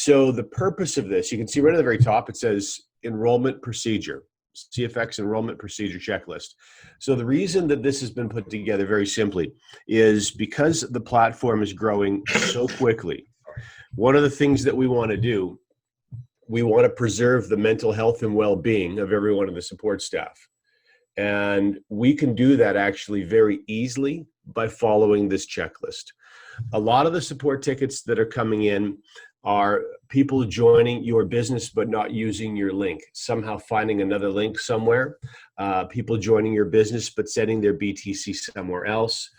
So the purpose of this, you can see right at the very top, it says enrollment procedure, CFX enrollment procedure checklist. So the reason that this has been put together very simply is because the platform is growing so quickly. One of the things that we want to do, we want to preserve the mental health and well-being of everyone in the support staff. And we can do that actually very easily by following this checklist. A lot of the support tickets that are coming in are people joining your business but not using your link, somehow finding another link somewhere, people joining your business but setting their BTC somewhere else.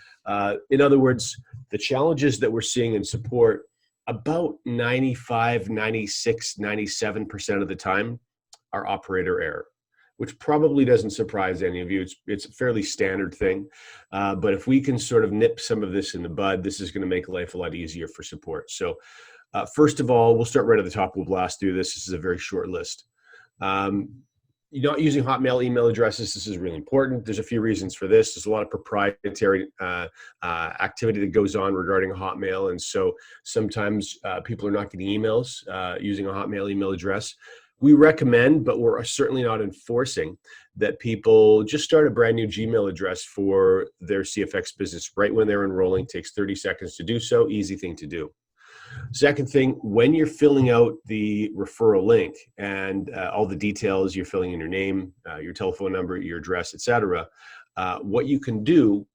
In other words, the challenges that we're seeing in support, about 95, 96, 97% of the time are operator error, which probably doesn't surprise any of you. It's a fairly standard thing. But if we can sort of nip some of this in the bud, this is going to make life a lot easier for support. So first of all, we'll start right at the top. We'll blast through this. This is a very short list. You're not using Hotmail email addresses. This is really important. There's a few reasons for this. There's a lot of proprietary activity that goes on regarding Hotmail. And so sometimes people are not getting emails using a Hotmail email address. We recommend, but we're certainly not enforcing, that people just start a brand new Gmail address for their CFX business right when they're enrolling. It takes 30 seconds to do so. Easy thing to do. Second thing, when you're filling out the referral link and all the details, you're filling in your name, your telephone number, your address, etc. What you can do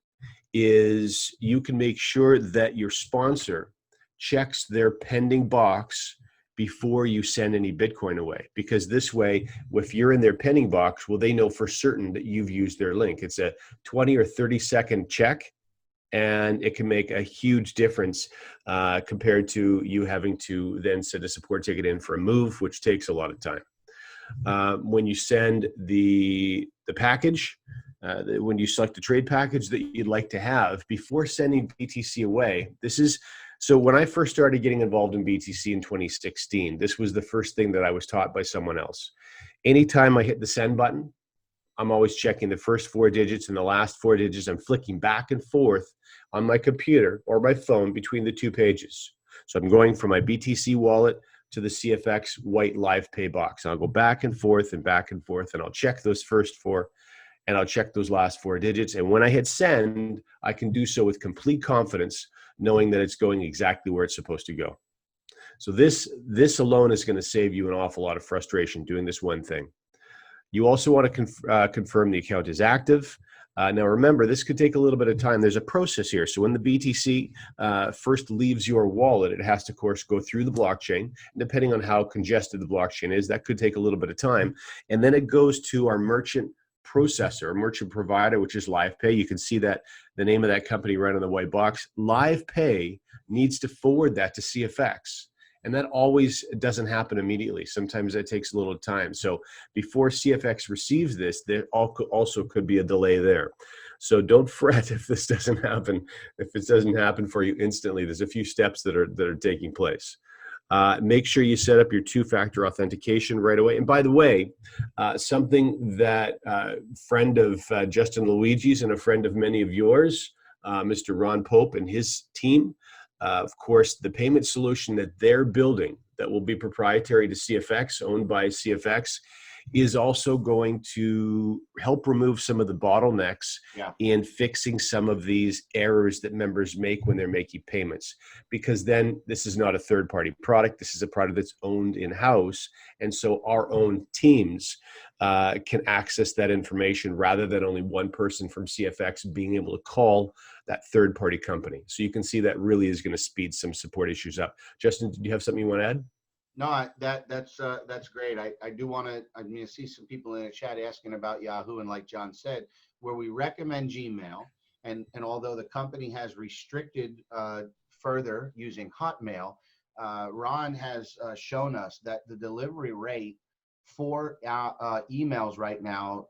is you can make sure that your sponsor checks their pending box before you send any Bitcoin away, because this way, if you're in their pending box, well, they know for certain that you've used their link. It's a 20 or 30-second check, and it can make a huge difference compared to you having to then set a support ticket in for a move, which takes a lot of time. When you send the package, when you select the trade package that you'd like to have, before sending BTC away, so when I first started getting involved in BTC in 2016, this was the first thing that I was taught by someone else. Anytime I hit the send button, I'm always checking the first 4 digits and the last 4 digits. I'm flicking back and forth on my computer or my phone between the two pages. So I'm going from my BTC wallet to the CFX white live pay box. I'll go back and forth, and I'll check those first 4, and I'll check those last 4 digits. And when I hit send, I can do so with complete confidence, knowing that it's going exactly where it's supposed to go. So this alone is going to save you an awful lot of frustration doing this one thing. You also want to confirm the account is active. Now remember, this could take a little bit of time. There's a process here. So when the BTC first leaves your wallet, it has to, of course, go through the blockchain. And depending on how congested the blockchain is, that could take a little bit of time. And then it goes to our merchant processor, merchant provider, which is LivePay. You can see that the name of that company right on the white box. LivePay needs to forward that to CFX. And that always doesn't happen immediately. Sometimes that takes a little time. So before CFX receives this, there also could be a delay there. So don't fret if this doesn't happen. If it doesn't happen for you instantly, there's a few steps that are taking place. Make sure you set up your 2-factor authentication right away. And by the way, something that friend of Justin Luigi's and a friend of many of yours, Mr. Ron Pope and his team, of course, the payment solution that they're building that will be proprietary to CFX, owned by CFX, is also going to help remove some of the bottlenecks in fixing some of these errors that members make when they're making payments. Because then this is not a third-party product. This is a product that's owned in-house. And so our own teams can access that information rather than only one person from CFX being able to call that third-party company. So you can see that really is going to speed some support issues up. Justin, did you have something you want to add? No, that's great. I do want to, I see some people in the chat asking about Yahoo, and like John said, where we recommend Gmail, and although the company has restricted further using Hotmail, Ron has shown us that the delivery rate for emails right now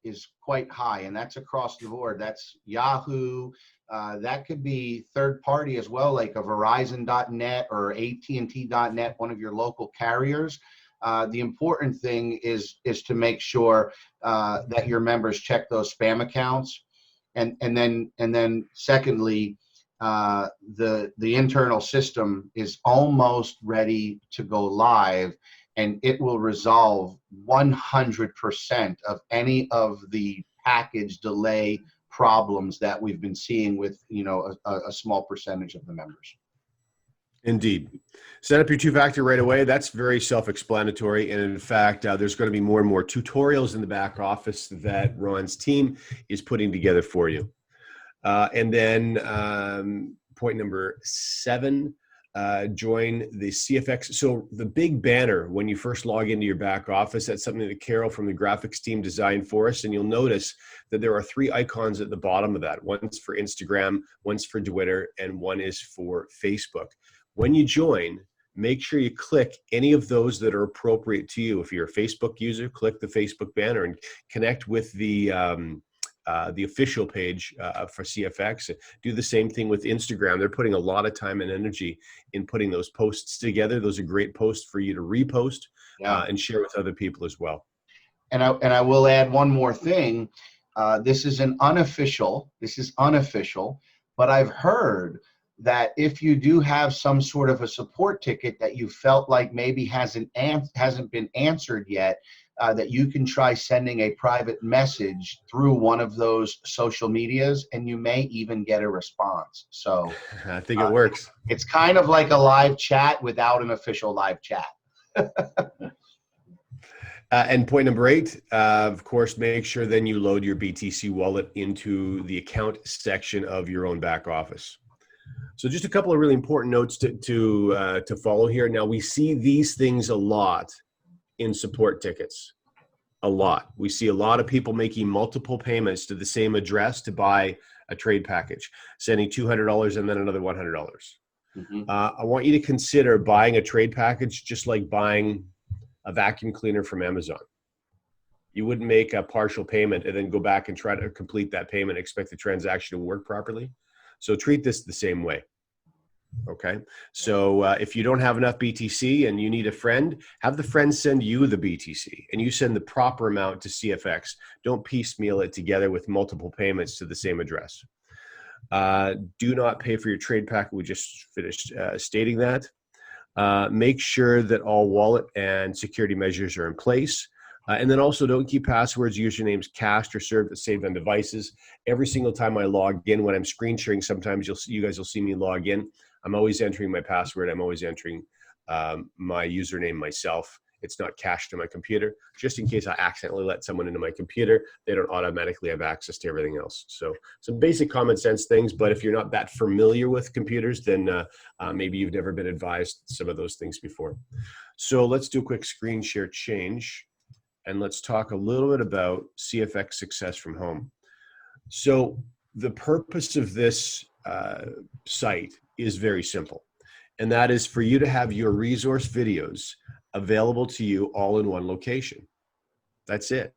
is quite high, and that's across the board. That's Yahoo. That could be third party as well, like a Verizon.net or AT&T.net, one of your local carriers. The important thing is to make sure that your members check those spam accounts, and then secondly, the internal system is almost ready to go live, and it will resolve 100% of any of the package delay problems that we've been seeing with, you know, a small percentage of the members. Indeed. Set up your two-factor right away. That's very self-explanatory. And in fact, there's going to be more and more tutorials in the back office that Ron's team is putting together for you. And then point number 7, join the CFX. So the big banner when you first log into your back office, that's something that Carol from the graphics team designed for us. And you'll notice that there are 3 icons at the bottom of that. One's for Instagram, one's for Twitter, and one is for Facebook. When you join, make sure you click any of those that are appropriate to you. If you're a Facebook user, click the Facebook banner and connect with the official page for CFX. Do the same thing with Instagram. They're putting a lot of time and energy in putting those posts together. Those are great posts for you to repost and share with other people as well. And I will add one more thing. This is unofficial, but I've heard that if you do have some sort of a support ticket that you felt like maybe hasn't been answered yet, that you can try sending a private message through one of those social medias, and you may even get a response. So I think it works. It's kind of like a live chat without an official live chat. And point number 8, of course, make sure then you load your BTC wallet into the account section of your own back office. So just a couple of really important notes to follow here. Now, we see these things a lot in support tickets. A lot. We see a lot of people making multiple payments to the same address to buy a trade package, sending $200 and then another $100. Mm-hmm. I want you to consider buying a trade package just like buying a vacuum cleaner from Amazon. You wouldn't make a partial payment and then go back and try to complete that payment and expect the transaction to work properly. So treat this the same way. Okay. So if you don't have enough BTC and you need a friend, have the friend send you the BTC and you send the proper amount to CFX. Don't piecemeal it together with multiple payments to the same address. Do not pay for your trade pack. We just finished stating that. Make sure that all wallet and security measures are in place. And then also don't keep passwords, usernames cached or saved on devices. Every single time I log in, when I'm screen sharing, sometimes you guys will see me log in. I'm always entering my password. I'm always entering my username myself. It's not cached to my computer. Just in case I accidentally let someone into my computer, they don't automatically have access to everything else. So some basic common sense things, but if you're not that familiar with computers, then maybe you've never been advised some of those things before. So let's do a quick screen share change. And let's talk a little bit about CFX Success from Home. So the purpose of this site is very simple, and that is for you to have your resource videos available to you all in one location. That's it.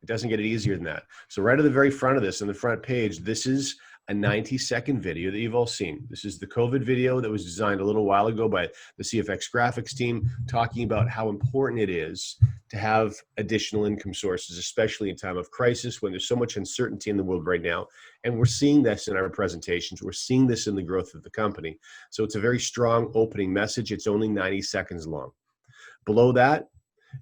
It doesn't get any easier than that. So right at the very front of this, on the front page, this is a 90-second video that you've all seen. This is the COVID video that was designed a little while ago by the CFX graphics team, talking about how important it is to have additional income sources, especially in time of crisis when there's so much uncertainty in the world right now. And we're seeing this in our presentations. We're seeing this in the growth of the company. So it's a very strong opening message. It's only 90 seconds long. Below that,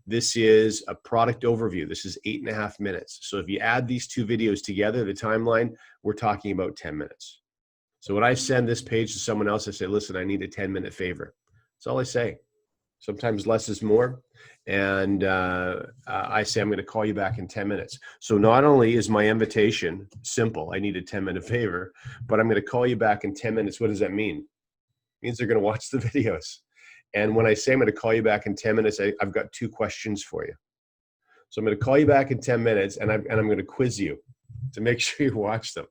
this is a product overview. This is 8.5 minutes. So if you add these 2 videos together, the timeline, we're talking about 10 minutes. So when I send this page to someone else, I say, listen, I need a 10-minute favor. That's all I say. Sometimes less is more. And I say, I'm going to call you back in 10 minutes. So not only is my invitation simple, I need a 10-minute favor, but I'm going to call you back in 10 minutes. What does that mean? It means they're going to watch the videos. And when I say I'm going to call you back in 10 minutes, I've got 2 questions for you. So I'm going to call you back in 10 minutes, and I'm going to quiz you to make sure you watch them.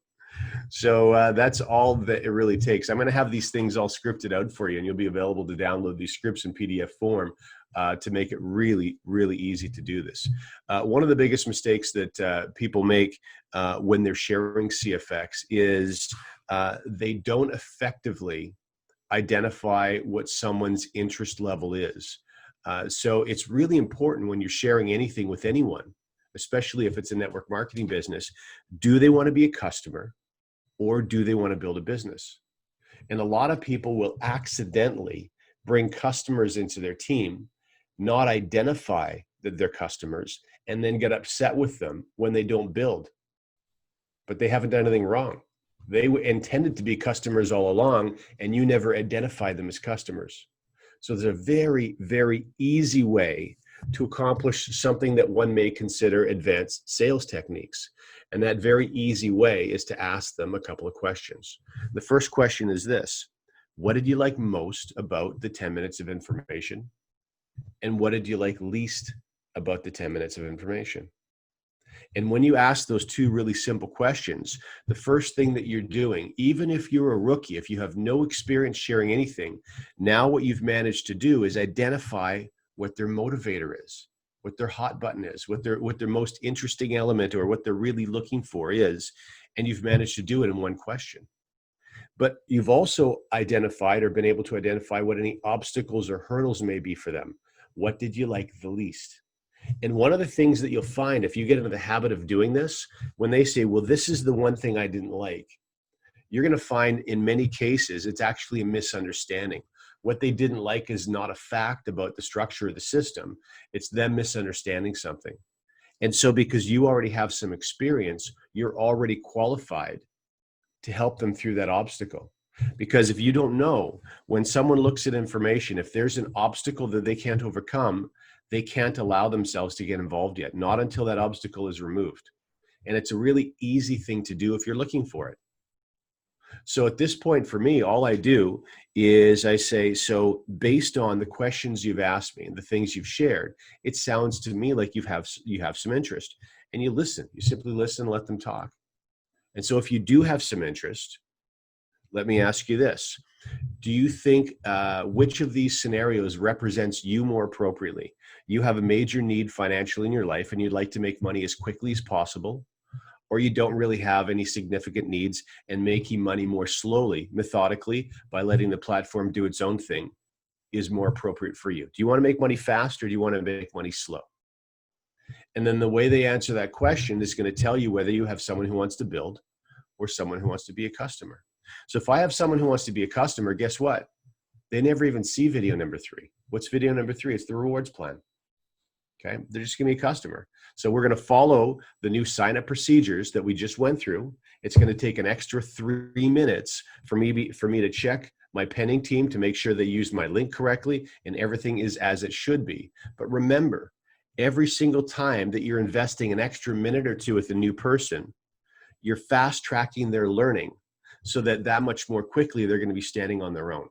So that's all that it really takes. I'm going to have these things all scripted out for you, and you'll be available to download these scripts in PDF form to make it really, really easy to do this. One of the biggest mistakes that people make when they're sharing CFX is they don't effectively identify what someone's interest level is. So it's really important when you're sharing anything with anyone, especially if it's a network marketing business, do they want to be a customer or do they want to build a business? And a lot of people will accidentally bring customers into their team, not identify that they're customers, and then get upset with them when they don't build. But they haven't done anything wrong. They intended to be customers all along, and you never identified them as customers. So there's a very, very easy way to accomplish something that one may consider advanced sales techniques. And that very easy way is to ask them a couple of questions. The first question is this: what did you like most about the 10 minutes of information? And what did you like least about the 10 minutes of information? And when you ask those two really simple questions, the first thing that you're doing, even if you're a rookie, if you have no experience sharing anything, now what you've managed to do is identify what their motivator is, what their hot button is, what their most interesting element or what they're really looking for is, and you've managed to do it in one question. But you've also identified or been able to identify what any obstacles or hurdles may be for them. What did you like the least? And one of the things that you'll find if you get into the habit of doing this, when they say, well, this is the one thing I didn't like, you're going to find in many cases, it's actually a misunderstanding. What they didn't like is not a fact about the structure of the system. It's them misunderstanding something. And so because you already have some experience, you're already qualified to help them through that obstacle. Because if you don't know, when someone looks at information, if there's an obstacle that they can't overcome, they can't allow themselves to get involved yet, not until that obstacle is removed. And it's a really easy thing to do if you're looking for it. So at this point for me, all I do is I say, so based on the questions you've asked me and the things you've shared, it sounds to me like you have some interest, and you listen. You simply listen, let them talk. And so if you do have some interest, let me ask you this. Do you think which of these scenarios represents you more appropriately? You have a major need financially in your life and you'd like to make money as quickly as possible, or you don't really have any significant needs and making money more slowly, methodically, by letting the platform do its own thing is more appropriate for you? Do you want to make money fast or do you want to make money slow? And then the way they answer that question is going to tell you whether you have someone who wants to build or someone who wants to be a customer. So if I have someone who wants to be a customer, guess what? They never even see video number 3. What's video number 3? It's the rewards plan. Okay. They're just going to be a customer. So we're going to follow the new sign-up procedures that we just went through. It's going to take an extra 3 minutes for me to check my pending team to make sure they used my link correctly and everything is as it should be. But remember, every single time that you're investing an extra minute or two with a new person, you're fast tracking their learning so that much more quickly they're going to be standing on their own.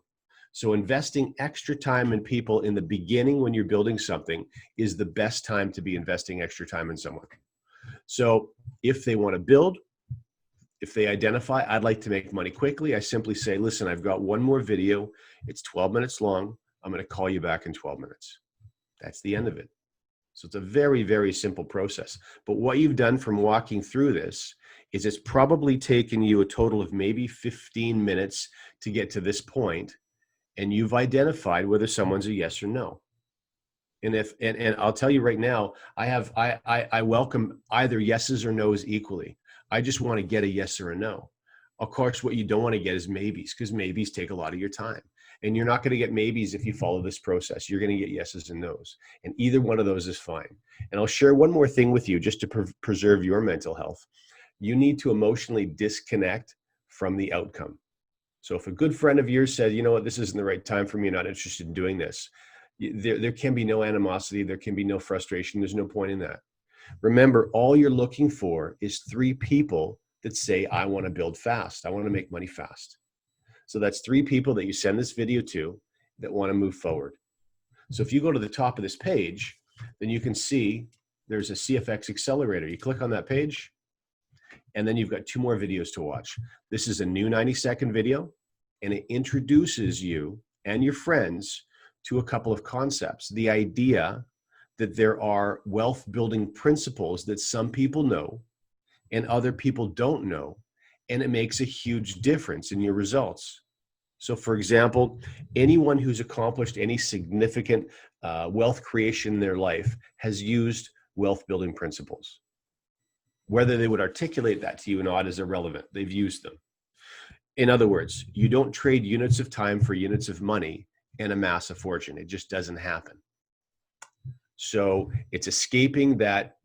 So investing extra time in people in the beginning when you're building something is the best time to be investing extra time in someone. So if they want to build, if they identify, I'd like to make money quickly, I simply say, listen, I've got one more video. It's 12 minutes long. I'm going to call you back in 12 minutes. That's the end of it. So it's a very, very simple process. But what you've done from walking through this is it's probably taken you a total of maybe 15 minutes to get to this point, and you've identified whether someone's a yes or no. And I'll tell you right now, I welcome either yeses or nos equally. I just want to get a yes or a no. Of course, what you don't want to get is maybes, because maybes take a lot of your time. And you're not going to get maybes if you follow this process. You're going to get yeses and nos. And either one of those is fine. And I'll share one more thing with you just to preserve your mental health. You need to emotionally disconnect from the outcome. So if a good friend of yours said, you know what, this isn't the right time for me, I'm not interested in doing this, there can be no animosity, there can be no frustration, there's no point in that. Remember, all you're looking for is 3 people that say, I want to build fast, I want to make money fast. So that's 3 people that you send this video to that want to move forward. So if you go to the top of this page, then you can see there's a CFX accelerator. You click on that page, and then you've got 2 more videos to watch. This is a new 90-second video, and it introduces you and your friends to a couple of concepts. The idea that there are wealth building principles that some people know and other people don't know, and it makes a huge difference in your results. So for example, anyone who's accomplished any significant wealth creation in their life has used wealth building principles. Whether they would articulate that to you or not is irrelevant. They've used them. In other words, you don't trade units of time for units of money and amass a fortune. It just doesn't happen. So it's escaping that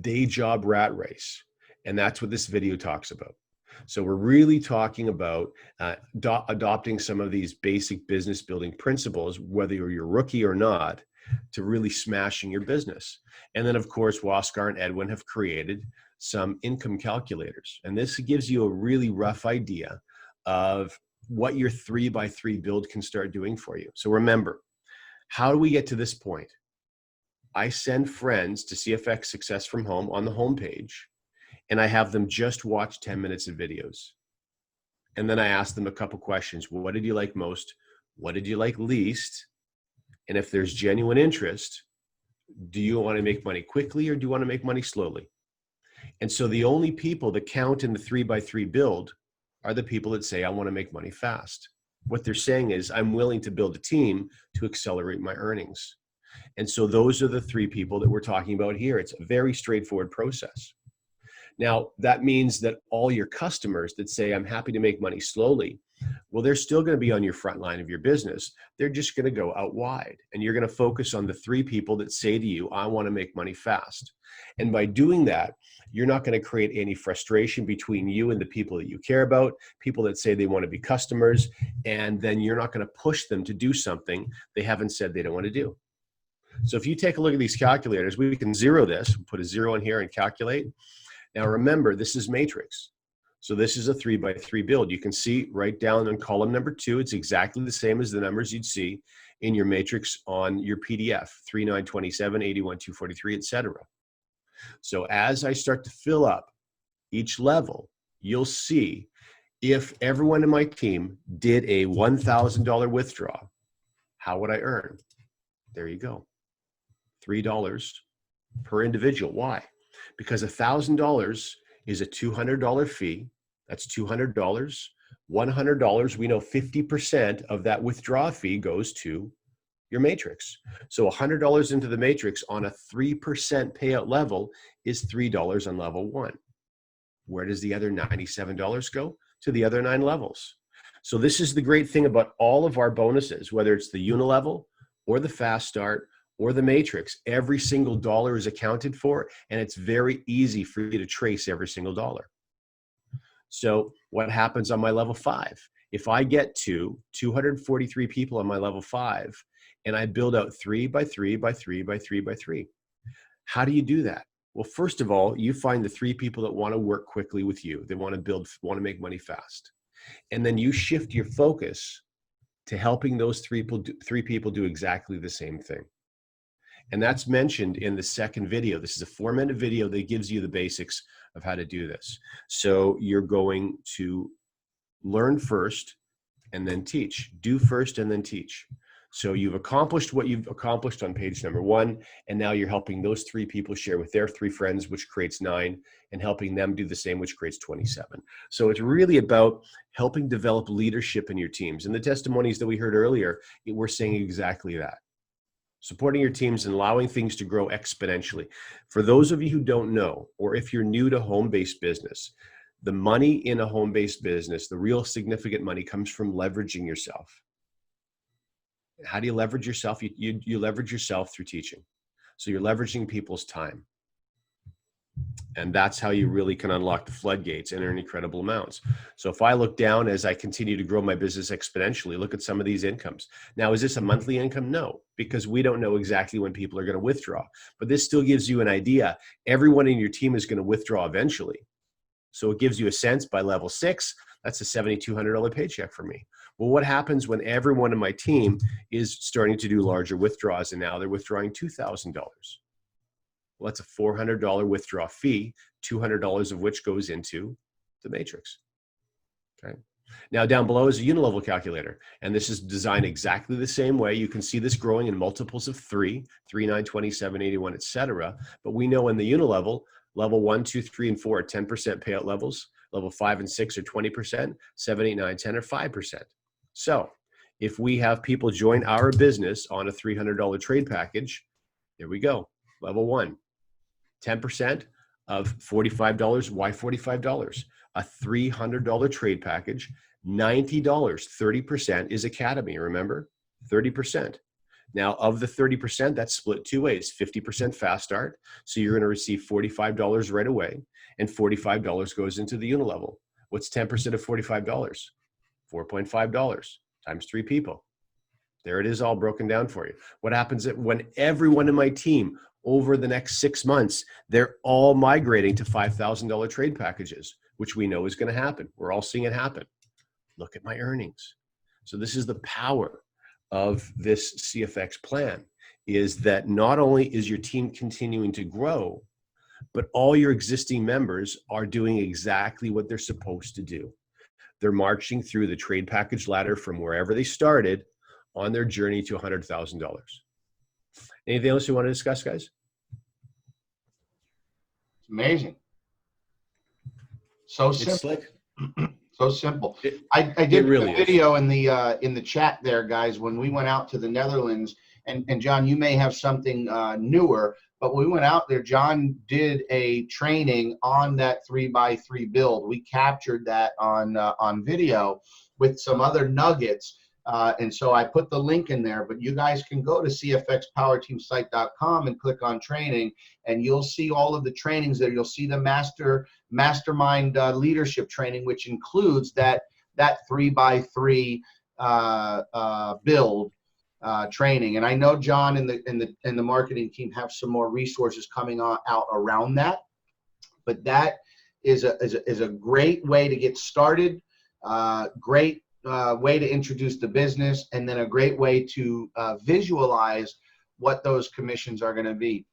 day job rat race. And that's what this video talks about. So we're really talking about adopting some of these basic business building principles, whether you're a rookie or not, to really smashing your business. And then, of course, Waskar and Edwin have created some income calculators. And this gives you a really rough idea of what your 3x3 build can start doing for you. So remember, how do we get to this point? I send friends to CFX Success from Home on the homepage, and I have them just watch 10 minutes of videos. And then I ask them a couple questions. What did you like most? What did you like least? And if there's genuine interest, do you want to make money quickly or do you want to make money slowly? And so the only people that count in the 3x3 build are the people that say, I want to make money fast. What they're saying is, I'm willing to build a team to accelerate my earnings. And so those are the 3 people that we're talking about here. It's a very straightforward process. Now, that means that all your customers that say, I'm happy to make money slowly, well, they're still going to be on your front line of your business. They're just going to go out wide. And you're going to focus on the 3 people that say to you, I want to make money fast. And by doing that, you're not going to create any frustration between you and the people that you care about, people that say they want to be customers, and then you're not going to push them to do something they haven't said they don't want to do. So if you take a look at these calculators, we can zero this, put a 0 in here and calculate. Now remember, this is matrix. So this is a 3x3 build. You can see right down in column number 2, it's exactly the same as the numbers you'd see in your matrix on your PDF, 3, 9, 27, 81, 243, etc. So as I start to fill up each level, you'll see if everyone in my team did a $1,000 withdrawal, how would I earn? There you go. $3 per individual. Why? Because $1,000 is a $200 fee. That's $200. $100, we know 50% of that withdrawal fee goes to your matrix. So $100 into the matrix on a 3% payout level is $3 on level 1. Where does the other $97 go? To the other 9 levels. So this is the great thing about all of our bonuses, whether it's the unilevel or the fast start or the matrix. Every single dollar is accounted for, and it's very easy for you to trace every single dollar. So what happens on my level 5? If I get to 243 people on my level 5, and I build out 3x3x3x3x3, how do you do that? Well, first of all, you find the 3 people that want to work quickly with you. They want to make money fast. And then you shift your focus to helping those 3 people do exactly the same thing. And that's mentioned in the second video. This is a 4-minute video that gives you the basics of how to do this. So you're going to learn first and then teach. Do first and then teach. So you've accomplished what you've accomplished on page number 1, and now you're helping those 3 people share with their 3 friends, which creates 9, and helping them do the same, which creates 27. So it's really about helping develop leadership in your teams. And the testimonies that we heard earlier, we're saying exactly that. Supporting your teams and allowing things to grow exponentially. For those of you who don't know, or if you're new to home-based business, the money in a home-based business, the real significant money comes from leveraging yourself. How do you leverage yourself? You leverage yourself through teaching. So you're leveraging people's time. And that's how you really can unlock the floodgates and earn incredible amounts. So if I look down as I continue to grow my business exponentially, look at some of these incomes. Now, is this a monthly income? No, because we don't know exactly when people are going to withdraw. But this still gives you an idea. Everyone in your team is going to withdraw eventually. So it gives you a sense by level 6, that's a $7,200 paycheck for me. Well, what happens when everyone in my team is starting to do larger withdrawals and now they're withdrawing $2,000? Well, that's a $400 withdrawal fee, $200 of which goes into the matrix. Okay. Now down below is a unilevel calculator, and this is designed exactly the same way. You can see this growing in multiples of 3, 3, 9, 27, 81, etc. But we know in the unilevel, level 1, 2, 3, and 4 are 10% payout levels. Level 5 and 6 are 20%. 7, 8, 9, 10 are 5%. So if we have people join our business on a $300 trade package, there we go. Level 1, 10% of $45. Why $45? A $300 trade package, $90, 30% is Academy, remember? 30%. Now, of the 30%, that's split two ways, 50% fast start. So you're going to receive $45 right away, and $45 goes into the unilevel. What's 10% of $45? $4.5 times 3 people. There it is, all broken down for you. What happens when everyone in my team over the next 6 months, they're all migrating to $5,000 trade packages, which we know is going to happen. We're all seeing it happen. Look at my earnings. So this is the power of this CFX plan, is that not only is your team continuing to grow, but all your existing members are doing exactly what they're supposed to do. They're marching through the trade package ladder from wherever they started on their journey to $100,000. Anything else you want to discuss, guys? It's amazing. So It's simple. slick. So simple. I did really a video in the chat there, guys, when we went out to the Netherlands. And John, you may have something newer, but when we went out there, John did a training on that 3x3 build. We captured that on video with some other nuggets. And so I put the link in there, but you guys can go to cfxpowerteamsite.com and click on training, and you'll see all of the trainings there. You'll see the mastermind leadership training, which includes that 3x3 build training. And I know John and the marketing team have some more resources coming out around that, but that is a great way to get started. Great way to introduce the business, and then a great way to visualize what those commissions are going to be.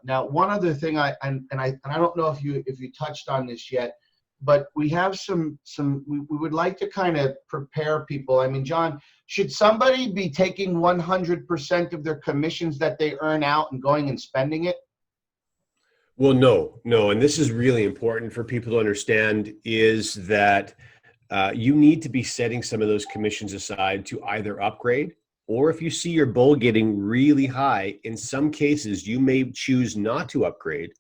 Now, one other thing, I don't know if you touched on this yet, but we have we would like to kind of prepare people. I mean, John, should somebody be taking 100% of their commissions that they earn out and going and spending it? Well, no, and this is really important for people to understand, is that you need to be setting some of those commissions aside to either upgrade, or if you see your bull getting really high, in some cases, you may choose not to upgrade.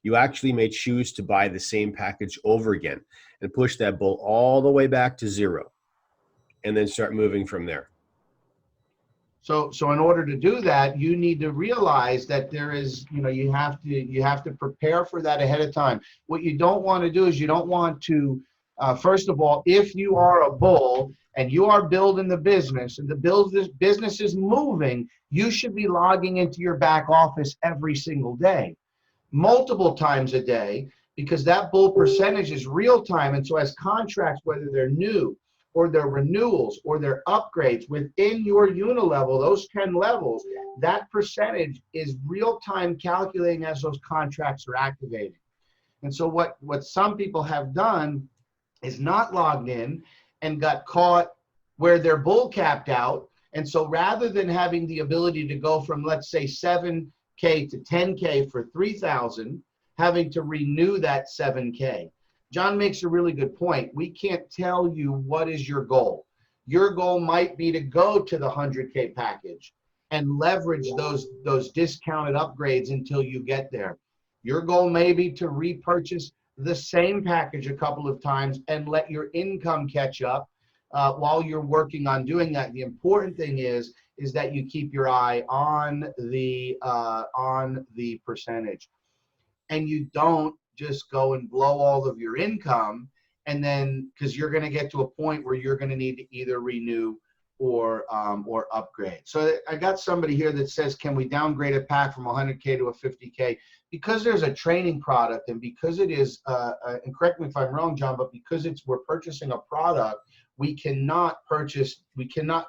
You actually may choose to buy the same package over again and push that bull all the way back to 0 and then start moving from there. So in order to do that, you need to realize that there is, you have to prepare for that ahead of time. What you don't want to do is you don't want to, first of all, if you are a bull and you are building the business and the business is moving, you should be logging into your back office every single day, multiple times a day, because that bull percentage is real time. And so as contracts, whether they're new or they're renewals or they're upgrades within your unilevel, those 10 levels, that percentage is real time calculating as those contracts are activating. And so what some people have done is not logged in and got caught where they're bull capped out. And so rather than having the ability to go from, let's say, 7K to 10K for 3,000, having to renew that 7K. John makes a really good point. We can't tell you what is your goal. Your goal might be to go to the 100K package and leverage those discounted upgrades until you get there. Your goal may be to repurchase the same package a couple of times and let your income catch up while you're working on doing that. The important thing is that you keep your eye on the percentage, and you don't just go and blow all of your income, and then, because you're going to get to a point where you're going to need to either renew or upgrade. So I got somebody here that says, can we downgrade a pack from 100K to a 50K? Because there's a training product, and because it is, and correct me if I'm wrong, John, but because we're purchasing a product, we cannot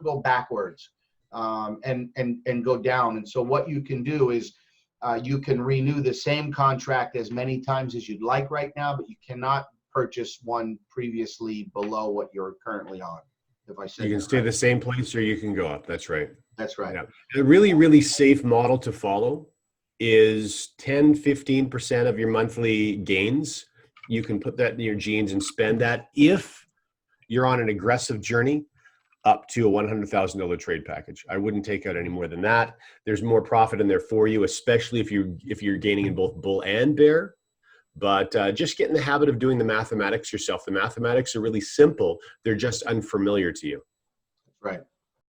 go backwards and go down. And so what you can do is you can renew the same contract as many times as you'd like right now, but you cannot purchase one previously below what you're currently on. If I said you can stay the same place or you can go up. That's right. That's right. Yeah. A really, really safe model to follow is 10-15% of your monthly gains. You can put that in your jeans and spend that if you're on an aggressive journey up to a $100,000 trade package. I wouldn't take out any more than that. There's more profit in there for you, especially if you're gaining in both bull and bear. But just get in the habit of doing the mathematics yourself. The mathematics are really simple. They're just unfamiliar to you. Right.